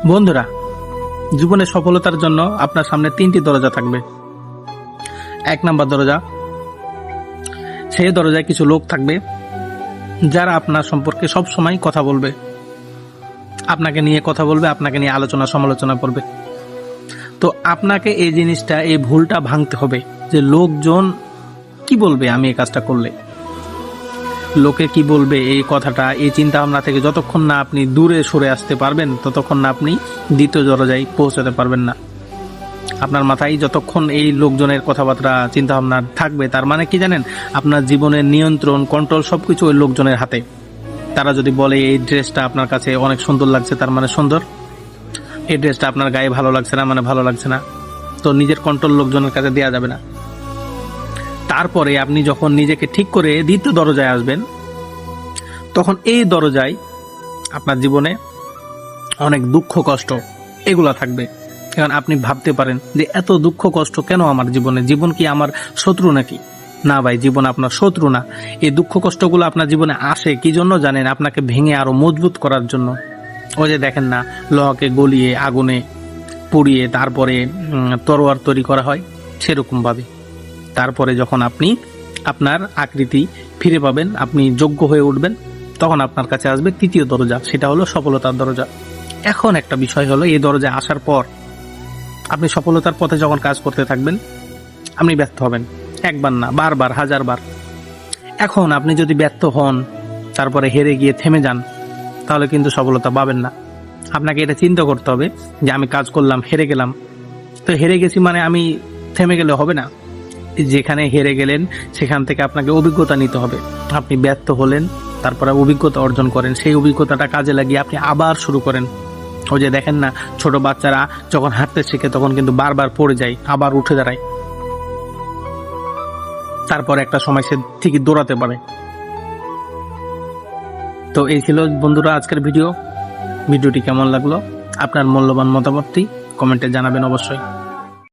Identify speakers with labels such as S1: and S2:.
S1: বন্ধুরা, জীবনে সফলতার জন্য আপনার সামনে 3টি দরজা থাকবে। 1 নাম্বার দরজা, সেই দরজায় কিছু লোক থাকবে যারা আপনার সম্পর্কে সব সময় কথা বলবে, আপনাকে নিয়ে কথা বলবে, আপনাকে নিয়ে আলোচনা সমালোচনা করবে। তো আপনাকে এই জিনিসটা, এই ভুলটা ভাঙতে হবে যে লোকজন কি বলবে আমি এই কাজটা করলে, লোকে কি বলবে এই কথাটা, এই চিন্তা ভাবনা থেকে যতক্ষণ না আপনি দূরে সরে আসতে পারবেন ততক্ষণ না আপনি দ্বিতীয় দরজায় পৌঁছাতে পারবেন না। আপনার মাথায় যতক্ষণ এই লোকজনের কথাবার্তা চিন্তা ভাবনা থাকবে, তার মানে কি জানেন, আপনার জীবনের নিয়ন্ত্রণ, কন্ট্রোল সবকিছু ওই লোকজনের হাতে। তারা যদি বলে এই ড্রেসটা আপনার কাছে অনেক সুন্দর লাগছে, তার মানে সুন্দর, এই ড্রেসটা আপনার গায়ে ভালো লাগছে না মানে ভালো লাগছে না, তো নিজের কন্ট্রোল লোকজনের কাছে দেওয়া যাবে না। তারপরে আপনি যখন নিজেকে ঠিক করে দ্বিতীয় দরজায় আসবেন, তখন এই দরজায় আপনার জীবনে অনেক দুঃখ কষ্ট এগুলা থাকবে। এখন আপনি ভাবতে পারেন যে এত দুঃখ কষ্ট কেন আমার জীবনে, জীবন কি আমার শত্রু নাকি? না ভাই, জীবন আপনার শত্রু না। এই দুঃখ কষ্টগুলো আপনার জীবনে আসে কি জন্য জানেন? আপনাকে ভেঙে আরো মজবুত করার জন্য। ওই যে দেখেন না, লোহাকে গলিয়ে আগুনে পুড়িয়ে তারপরে তরোয়ার তৈরি করা হয়, সেরকম ভাবে তারপরে যখন আপনি আপনার আকৃতি ফিরে পাবেন, আপনি যোগ্য হয়ে উঠবেন, তখন আপনার কাছে আসবে তৃতীয় দরজা, সেটা হলো সফলতার দরজা। এখন একটা বিষয় হলো, এই দরজায় আসার পর আপনি সফলতার পথে যখন কাজ করতে থাকবেন, আপনি ব্যর্থ হবেন, একবার না বারবার, হাজারবার। এখন আপনি যদি ব্যর্থ হন, তারপরে হেরে গিয়ে থেমে যান, তাহলে কিন্তু সফলতা পাবেন না। আপনাকে এটা চিন্তা করতে হবে যে আমি কাজ করলাম, হেরে গেলাম, তো হেরে গেছি মানে আমি থেমে গেলে হবে না। যেখানে হেরে গেলেন সেখান থেকে আপনাকে অভিজ্ঞতা নিতে হবে। আপনি ব্যর্থ হলেন, তারপরে অভিজ্ঞতা অর্জন করেন, সেই অভিজ্ঞতাটা কাজে লাগিয়ে আপনি আবার শুরু করেন। ওই যে দেখেন না, ছোট বাচ্চারা যখন হাঁটতে শেখে তখন কিন্তু বারবার পড়ে যায়, আবার উঠে দাঁড়ায়, তারপর একটা সময় সে ঠিকই দৌড়াতে পারে। তো এই ছিল বন্ধুরা আজকের ভিডিওটি কেমন লাগলো, আপনার মূল্যবান মতামতটি কমেন্টে জানাবেন অবশ্যই।